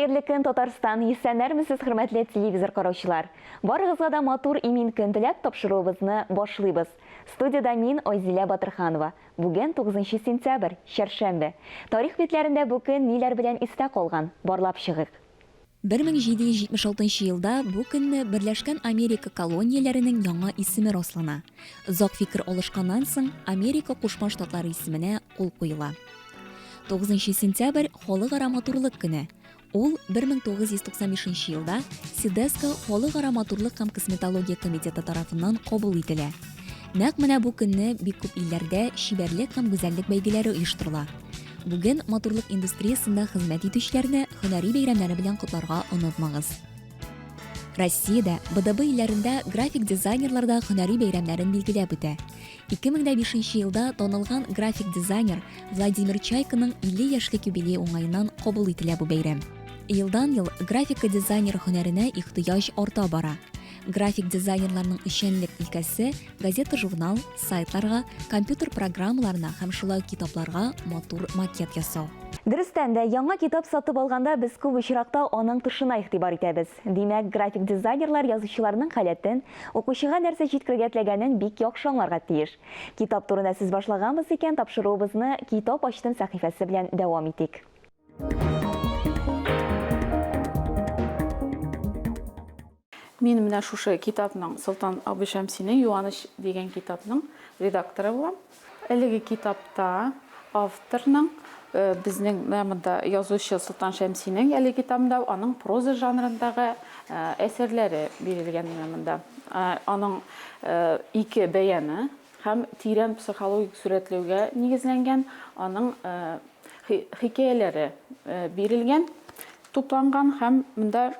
Хәерле көн, Татарстан. Исәннәрмесез, хөрмәтле телевизор караучылар. Барыгызга да матур имин көн теләп тапшыруыбызны башлыйбыз. Студияда мин Айзилә Батырханова. Бүген 9 сентябрь, чәршәмбе. Тарих битләрендә бу көн ниләр белән истә калган? Барлап чыгык. 1776 елда бу көнне Берләшкән Америка колонияләренең яңа исеме раслана. Зак фикер алышканнан соң Америка Кушма Штатлары исеменә кул куела. 9 сентябрь халыкара матурлык көне. Ул 1995 елда СИДЕСКО халыкара матурлык һәм косметология комитеты тарафыннан кабул ителә. Нәкъ менә бу көнне бик күп илләрдә чибәрлек һәм гүзәллек бәйгеләре оештырыла. Бүген матурлык индустриясында хезмәт итүчеләрне һөнәри бәйрәмнәре белән котларга онытмагыз. Россиядә, БДБ илләрендә график дизайнерларда һөнәри бәйрәмнәрен билгеләп үтә. 2005 елда танылган график дизайнер Владимир Чайканың 50 яшьлек юбилей уңаеннан кабул ителә бу бәйрәм. Елдан-ел графика дизайнер һөнәренә ихтыяҗ арта бара. График дизайнерларның эшчәнлек өлкәсе газета-журнал, сайтларга, компьютер программаларына һәм шулай китапларга матур макет ясау. Дөрестән дә яңа китап сатып алганда без күп очракта аның тышына игътибар итәбез. Димәк, график дизайнерлар язучыларның халәтен, укучыга нәрсә җиткергә теләгәнен бик яхшы аңларга тиеш. Китап турында сез башлаганбыз икән, тапшыруыбызны Китап ачтым сәхифәсе белән дәвам итик. Мен менә шушы китапның Солтан Абый Шәмсинең Юаныч дигән китапның редакторы булам. Әлеге китапта авторның безнең монда язучы Солтан Шәмсинең әлеге китабында аның проза жанрындагы әсәрләре бирелгән монда. Аның ике бәяне һәм тирән психологик сурәтләүгә нигезләнгән аның хикәяләре бирелгән, тупланган һәм монда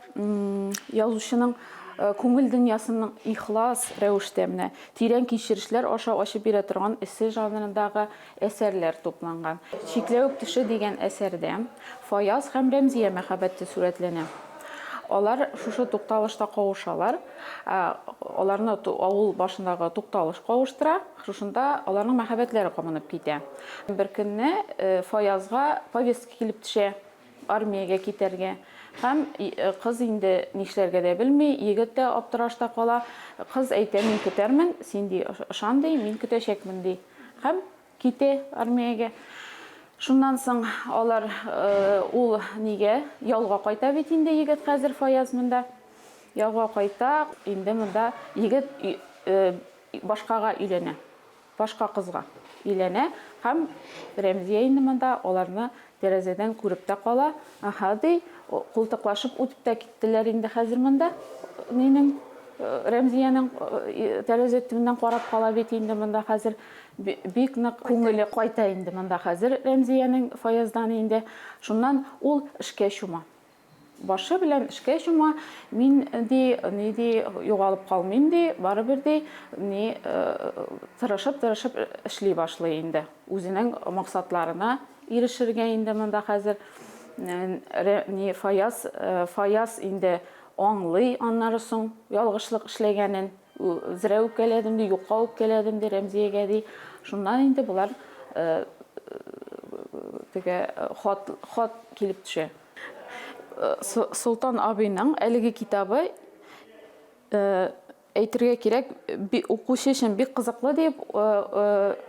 язучының күңел дөньясының ихлас рәвештә менә тирән кичерешләр аша ачып бирә торган эссе жанрындагы әсәрләр тупланган. Чикләү төше дигән әсәрдә Фаяз һәм Рәмзия мәхәббәте сурәтләнә. Алар шушы тукталышта кавышалар. Аларны авыл башындагы тукталыш кавыштыра. Шушында аларның мәхәббәтләре камынып китә. Бер көнне Фаязга повестка килеп төшә армиягә китәргә. Һәм кыз инде нишләргә дә белми, егет тә аптырашта кала. Кыз әйтә, мин көтәрмен, син ди ышан ди, мин көтәчәкмен ди. Һәм китә армиягә. Шуннан соң алар ул нигә ялга кайта бит инде егет хәзер Фаяз монда. Ялга кайта, инде монда егет башкага өйләнә. Башка кызга өйләнә һәм Рәмзия инде монда аларны тәрәзәдән күреп тә кала. Аха ди, култыклашып үтеп тә киттеләр инде хәзер монда. Минең Рәмзияның тәрәзә төбеннән карап кала бит инде монда хәзер бик нык күңеле кайта инде монда хәзер Рәмзияның Фаяздан инде. Шуннан ул эшкә чума. Башы белән эшкә чума. Мин ди, югалып калмыйм ди, барыбер ди, тырышып эшли башлый инде. Үзенең максатларына ирешергә инде монда хәзер Фаяз инде аңлый, аннары соң ялгышлык эшләгәнен, зрә үпкәләдем ди, юкка үпкәләдем ди Рәмзиягә ди. Шуннан инде булар хат килеп төшә. Солтан абыйның әлеге китабы әйтергә кирәк, укучы өчен бик кызыклы дип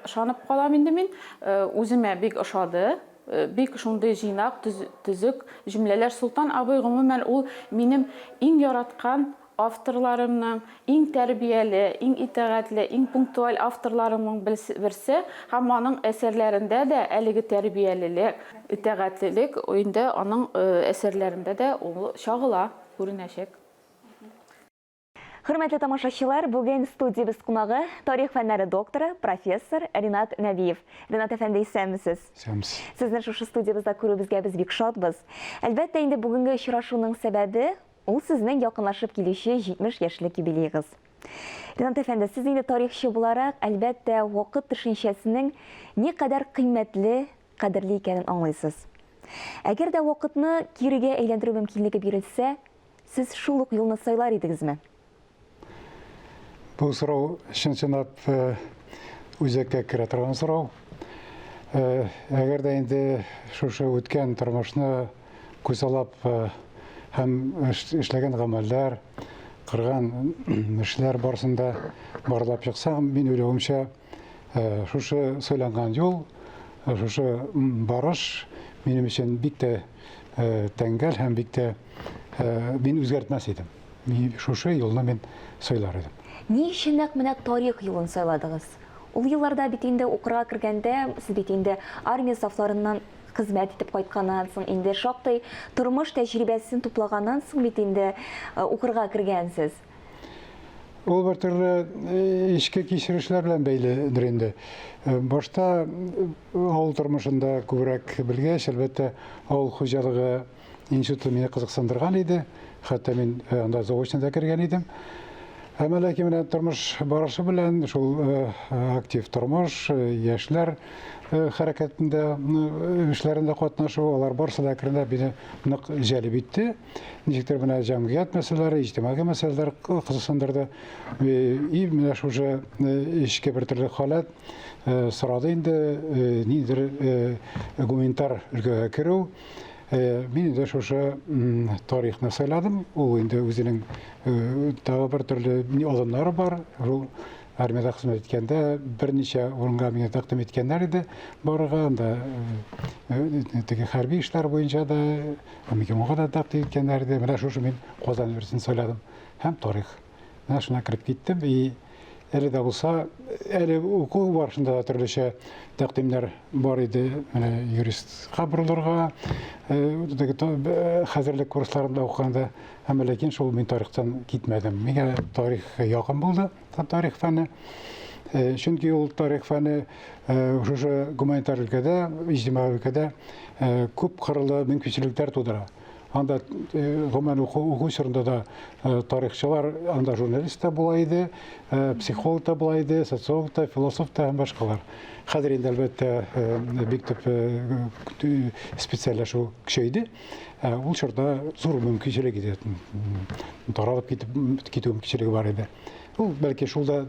ышанып калам инде мин. Үземә бик ошады. Бик шундый җыйнак, төзек җөмләләр. Солтан абый гомумән ул минем иң яраткан авторларымның, иң тәрбияле, иң итәгатьле, иң пунктуаль авторларымның берсе, һәм аның әсәрләрендә дә әлеге тәрбиялелек, итәгатьлелек инде аның әсәрләрендә дә ул чагыла, күренәчәк. Хөрмәтле тамашачылар, бүген студиябыз кунагы тарих фәннәре докторы, профессор Ринат Нәбиев. Ринат әфәнде, исәнмесез? Исәнмез. Сезне шушы студиябызда күрүебезгә без бик шатбыз. Әлбәттә, инде бүгенге очрашуның сәбәбе ул сезнең якынлашып килүче 70 яшьлек юбилейгыз. Ринат әфәнде, сез инде тарихчы буларак, әлбәттә, вакыт төшенчәсенең никадәр кыйммәтле, кадерле икәнен аңлыйсыз. Әгәр дә вакытны кирегә әйләндерү мөмкинлеге бирелсә, сез шул ук юлны сайлар идегезме? Бұл сұрау шын-шынап өзекке кере тұрған сұрау. Әгер де енді шушы өткен тұрмышны көзалап һәм эшләгән гамәлләр, кырган эшләр барысында барлап чыксам, мин уйлавымча, шушы сөйләнгән юл, шушы барыш минем өчен бик тә тәңгәл һәм бик тә мин үзгәртмәс идем. Шушы юлны мин сөйләр идем. Ни өчен нәкъ менә тарих юлын сайладыгыз? Ул елларда бит инде укырга кергәндә, сез бит инде армия сафларыннан хезмәт итеп кайтканнан соң, инде шактый тормыш тәҗрибәсен туплаганнан соң бит инде укырга кергәнсез. Ул бер төрле эчке кичерешләр белән бәйледер инде. Башта авыл тормышында күбрәк белгәч, әлбәттә, авыл хуҗалыгы институты мине кызыксындырган иде. Хәтта мин анда заочно кергән идем. Әмма ләкин менә тормыш барышы белән шул актив тормыш, яшьләр хәрәкәтендә, эшләрендә катнашу, алар барысы да керенә бине нык җәлеп итте. Ничектер менә җәмгыять мәсьәләләре, иҗтимагый мәсьәләләр кызыксындырды. И менә шушы эчке бер төрле халат сорады инде, нидер гуманитар өлкәгә керү. Мин инде шушы тарихны сайладым. Ул инде үзенең тагы бер төрле алымнары бар. Армияда хезмәт иткәндә берничә урынга миңа тәкъдим иткәннәр иде. Барырга анда теге хәрби эшләр буенча да, МГИМОга да тәкъдим иткәннәр иде. Менә шушы мин Казан университетын сайладым. Һәм тарих. Менә шуңа кирип киттем. Әле дә булса, әле уку барышында төрлечә тәкъдимнәр бар иде. Менә юристка борылырга, хәзерлек курсларында укыганда, әмма ләкин шул мин тарихтан китмәдем. Миңа тарих якын булды, тарих фәне. Чөнки ул тарих фәне шушы гуманитар өлкәдә, иҗтимагый өлкәдә күп кырлы мөмкинчелекләр тудыра. Анда гомумән уку чорында да тарихчылар, анда журналист та була иде, психолог та була иде, социолог та, философ та һәм башкалар. Хәзер инде әлбәттә бик төп специальләшү көчәйде. Ул чорда зур мөмкинчелек иде. Таралып китү мөмкинчелеге бар иде. Ул бәлки шулда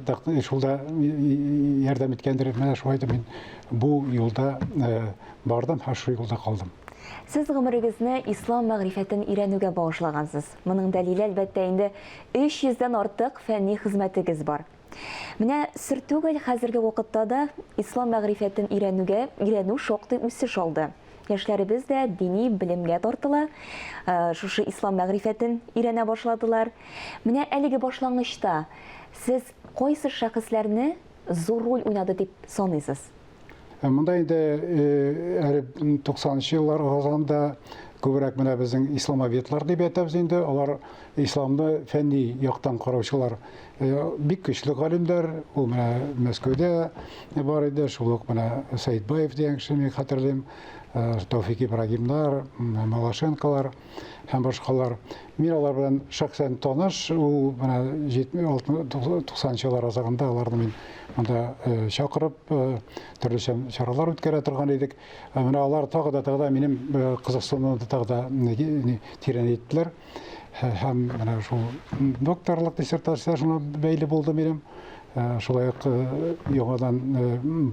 ярдәм иткәндер. Менә шулай да мин бу юлда бардым, һәм шул юлда калдым. Сез гомерегезне ислам мәгърифәтен өйрәнүгә багышлагансыз. Моның дәлиле әлбәттә инде 300-дән артык фәнни хезмәтегез бар. Менә сер түгел, хәзерге вакытта да ислам мәгърифәтен өйрәнү шактый үсеш алды. Яшьләребез дә дини белемгә тартыла, шушы ислам мәгърифәтен өйрәнә башладылар. Менә әлеге башлангычта сез кайсы шәхесләрне зур роль уйнады дип саныйсыз? Монда инде 90-нчы еллар азагында күбрәк менә безнең исламоведлар дип әйтәбез инде. Алар исламны фәнни яктан караучылар, бик көчле галимнәр. Ул менә Мәскәүдә бар иде, шул ук менә Сәйдбаев дигән кешене мин хәтерлим, Тауфик Ибрагимнар, Малашенкалар һәм башкалар. Мин алар белән шәхсән таныш. Ул менә 90-нчы еллар азагында аларны мин монда чакырып, төрлечә чаралар үткәрә торган идек. Менә алар тагы да минем кызыксынуымны тагы да тирәнәйттеләр. Һәм менә шул докторлык диссертациясына бәйле булды минем. Шулай ук яңадан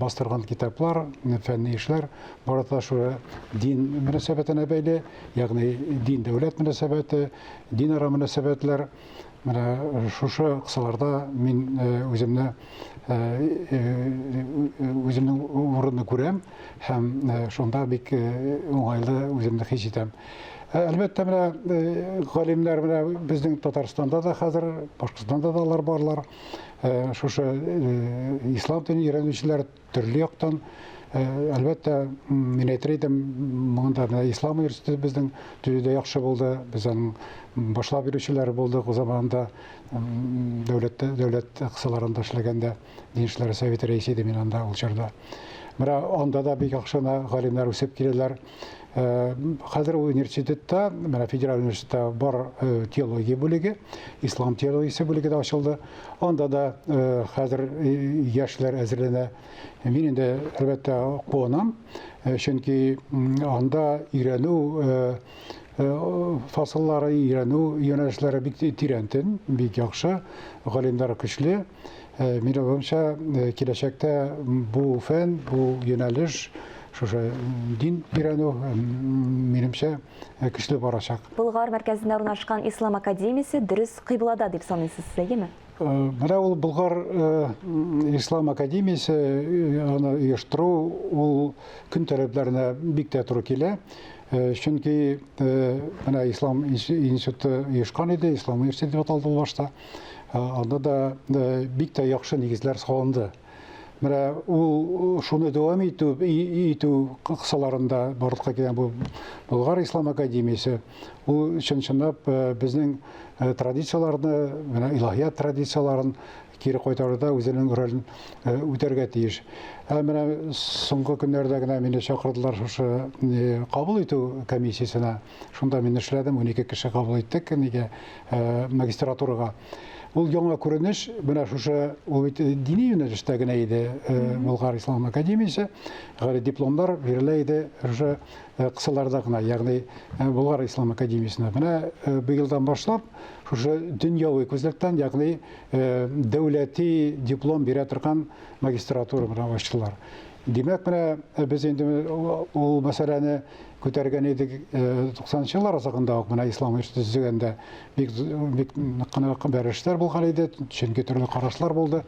бастырган китаплар, фәнни эшләр, барыта шул дин мөнәсәбәтенә бәйле, ягъни дин-дәүләт мөнәсәбәте, дин-ара мөнәсәбәтләр. Менә шушы кысаларда мин үземнең урынны күрәм һәм шунда бик уңайлы үземне хис итәм. Әлбәттә, менә галимнәр менә безнең Татарстанда да хәзер, Башкортстанда да алар барлар. Шушы ислам динен өйрәнүчеләр төрле яктан. Әлбәттә, мин әйтер идем, монда ислам университеты безнең төзүдә яхшы булды. Безнең башлап бирүчеләр булды. Ул заманда дәүләт кысаларында эшләгәндә Дин эшләре советы рәисе иде мин анда, ул чорда. Менә анда да бик яхшы галимнәр үсеп киләләр. Хәзер университетта, менә федераль университетта бар теология бүлеге, ислам теологиясе бүлеге дә ачылды. Анда да хәзер яшьләр әзерләнә. Мин инде әлбәттә куанам, чөнки анда өйрәнү фасыллары, өйрәнү юнәлешләре бик тирәнтен, бик яхшы, галимнәр көчле. Мин уйлыймча, киләчәктә бу фән, бу юнәлеш шушы дин өйрәнү минемчә көчле барачак. Болгар мәркәзендә урнашкан Ислам академиясе дөрес кыйблада дип саныйсыз, әйеме? Менә ул Болгар Ислам академиясе аны оештыру ул көн таләпләренә бик тә туры килә. Чөнки менә Ислам институты оешкан иде, Ислам университеты дип аталды ул башта. Анда да бик тә яхшы нигезләр салынды. Менә ул шуны дәвам итү кысаларында барлыкка килгән бу Болгар Ислам академиясе ул чынлап безнең традицияларны, менә илаһият традицияларын кире кайтаруда үзенең ролен үтәргә тиеш. Менә соңгы көннәрдә генә мине чакырдылар шушы кабул итү комиссиясенә. Шунда мин эшләдем, 12 кеше кабул иттек магистратурага. Ул яңа күренеш, менә шушы ул дини юнәлештә генә иде Болгар Ислам академиясе, дипломнар бирелә иде шушы кысаларда гына, ягъни Болгар Ислам академиясенә. Менә быелдан башлап шушы дөньяви күзлектән, ягъни дәүләти диплом бирә торган магистратура менә ачтылар. Димәк, менә без инде ул мәсьәләне күтәргән идек 90-нчы еллар азагында ук, менә Ислам университеты төзегәндә бик кыны бәрәшләр булган иде, чөнки төрле карашлар булды.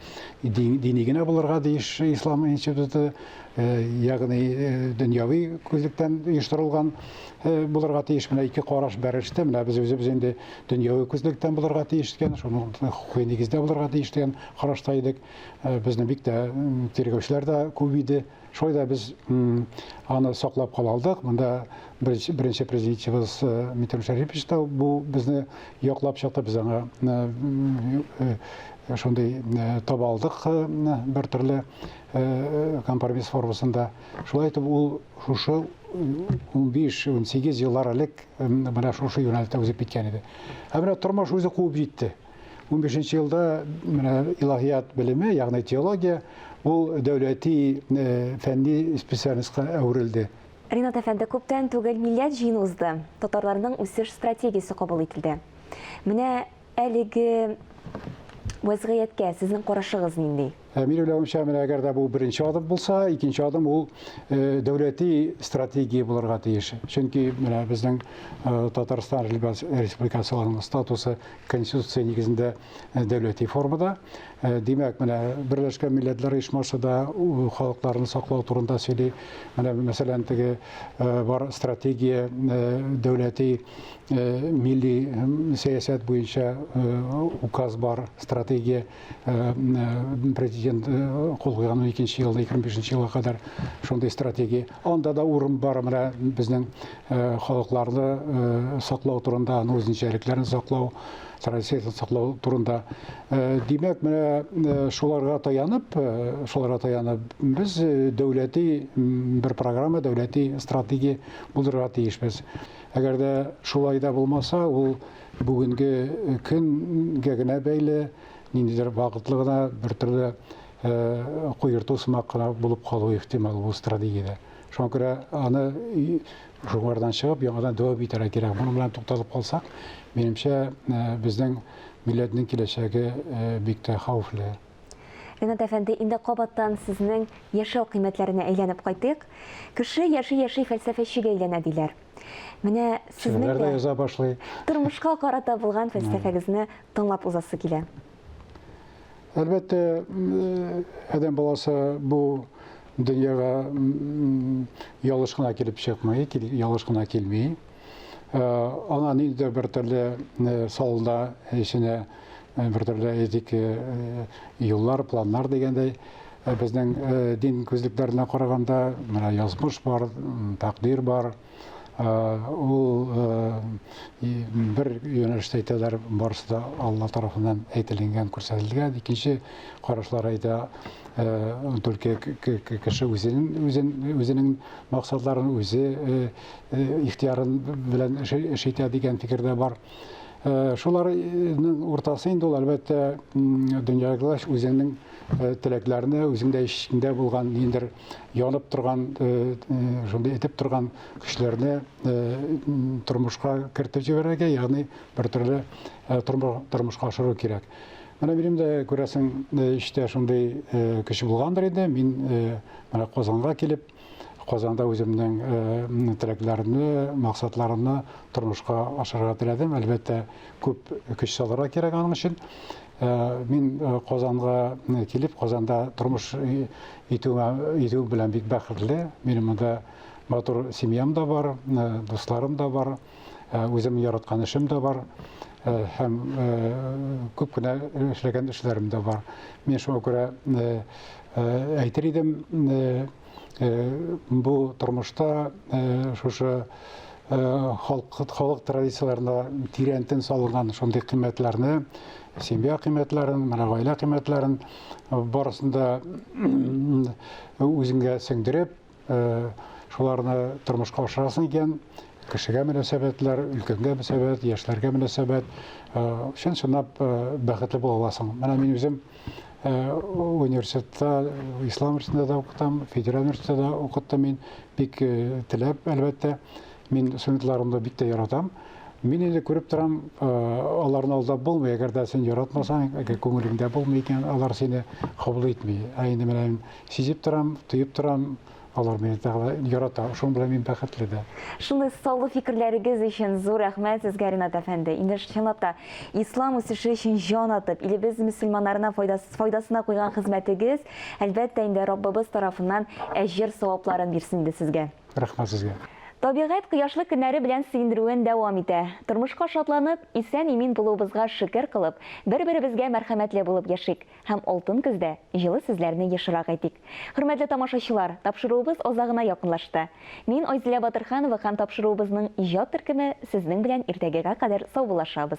Дини генә булырга тиеш Ислам институты, ягъни дөньяви күзлектән оештырылган булырга тиеш. Менә ике караш бәрәште, менә без үзебез инде дөньяви күзлектән булырга тиеш дигән, шуның хукуки нигездә булырга тиеш дигән карашта идек. Безнең бик тә тергәүчеләр дә күп иде. Шулай да без аны саклап кала алдык. Монда беренче президентыбыз Митер Шәрипович та бу безне яклап чыкты, без аңа шундый таба алдык бер төрле компромисс формасында. Шулай итеп ул шушы 15-18 еллар элек менә шушы юнәлештә үзеп киткән иде. Менә тормыш үзе куып җитте. 15-нче елда менә илаһият белеме, ягъни теология, ул дәүләти фәнни специалистка әверелде. Ринат әфәнде, күптән түгел милләт җыены узды. Татарларның үсеш стратегиясе кабул ителде. Менә әлеге вазгыятькә сезнең карашыгыз нинди? Мин уйлавымча, менә әгәр дә бу беренче адым булса, икенче адым ул дәүләти стратегия булырга тиеш. Чөнки менә безнең Татарстан Республикасының статусы конституция нигезендә дәүләти формада. Димәк, менә Берләшкән Милләтләр Оешмасы да халыкларны саклау турында сөйли. Менә мәсәлән, теге бар стратегия дәүләти милли сәясәт буенча указ бар, стратегия президент кул куйган 12-нче елда 25-нче елга кадәр шундый стратегия. Анда да урын бар, менә безнең халыкларны саклау турында, үзенчәлекләрен саклау, традициясын саклау турында. Димәк, менә шуларга таянып, без дәүләти бер программа, дәүләти стратегия булырга тиешбез. Әгәр дә шулай да булмаса, ул бүгенге көнгә генә бәйле, ниндидер вакытлы гына бер төрле куерту сымак кына булып калу ихтимал бу стратегиядә. Шуңа күрә аны шуңардан чыгып, яңадан дәвам итәргә кирәк. Моның белән тукталып калсак, минемчә, безнең милләтнең киләчәге бик тә хәвефле. Ринат әфәнде, инде кабаттан сезнең яшәү кыйммәтләренә әйләнеп кайтыйк. Кеше яши фәлсәфәчегә әйләнә диләр. Менә сезнең дә яза башлый. Тормышка карата булган фәлсәфәгезне тыңлап узасы килә. Әлбәттә, адәм баласы бу дөньяга ялгыш кына килеп чыкмый, ялгыш кына килми. Ана ниндидер бер төрле салда эченә бер төрле этик юллар, планнар дигәндәй, безнең дин күзлекләренә караганда, менә язмыш бар, тәкъдир бар. Ул бер юнәлештә әйтәләр, барысы да Алла тарафыннан әйтелгән, күрсәтелгән. Икенче карашлар әйтә, только кеше үзенең максатларын үзе ихтиярын белән эш итә дигән фикердә бар. Шуларның уртасы инде ул, әлбәттә, дөньяга үзенең теләкләрне, үзеңдә эчендә булган, ниндидер янып торган, шундый итеп торган көчләрне тормышка кертеп җибәрергә, ягъни бер төрле тормышка ашыру кирәк. Менә минем дә күрәсең, иштә шундый кеше булгандыр инде. Мин менә Казанга килеп, Казанда үземнең теләкләремне, максатларымны тормышка ашырга теләдем. Әлбәттә, күп көч салырга кирәк аның өчен. Мин Казанга килеп, Казанда тормыш итү белән бик бәхетле. Минем монда матур семьям да бар, дусларым да бар, үзем яраткан эшем да бар. Һәм күп кенә эшләгән эшләрем дә бар. Мин шуңа күрә әйтер идем, бу тормышта шушы халык традицияларына тирәнтен салынган шундый кыйммәтләрне, семья кыйммәтләрен, гаилә кыйммәтләрен барысын да үзеңгә сеңдереп, шуларны тормышка ашырасың икән. Кешегә мөнәсәбәтләр, өлкәнгә мөнәсәбәт, яшьләргә мөнәсәбәт, чын-чынлап бәхетле була аласың. Менә мин үзем университетта, ислам университетында укыттым, федераль университетта укыттым мин, бик теләп, әлбәттә, мин сөннәтләрне бик тә яратам. Мин инде күреп торам, аларны алдап булмый, әгәр дә син яратмасаң, әгәр күңелеңдә булмый икән, алар сине кабул итми. Инде менә сизеп торам, тоеп торам, алар мине ярата, шуның белән мин бәхетле дә. Шундый саулы фикерләрегез өчен зур рәхмәт сезгә, Ринат әфәнде. Инде чынлап та ислам үсеше өчен җан атып, илебез мөселманнарына файдасына куйган хезмәтегез, әлбәттә инде Раббыбыз тарафыннан әҗер савапларын бирсен инде сезгә. Рәхмәт сезгә. Табигать кояшлы көннәре белән сөендерүен дәвам итә. Тормышка шатланып, исән-имин булуыбызга шөкер кылып, бер-беребезгә мәрхәмәтле булып яшик һәм алтын көздә җылы сүзләрне ешрак әйтик. Хөрмәтле тамашачылар, тапшыруыбыз азагына якынлашты. Мин Айзилә Батырханова һәм тапшыруыбызның иҗат төркеме сезнең белән иртәгәгә кадәр саубуллашабыз.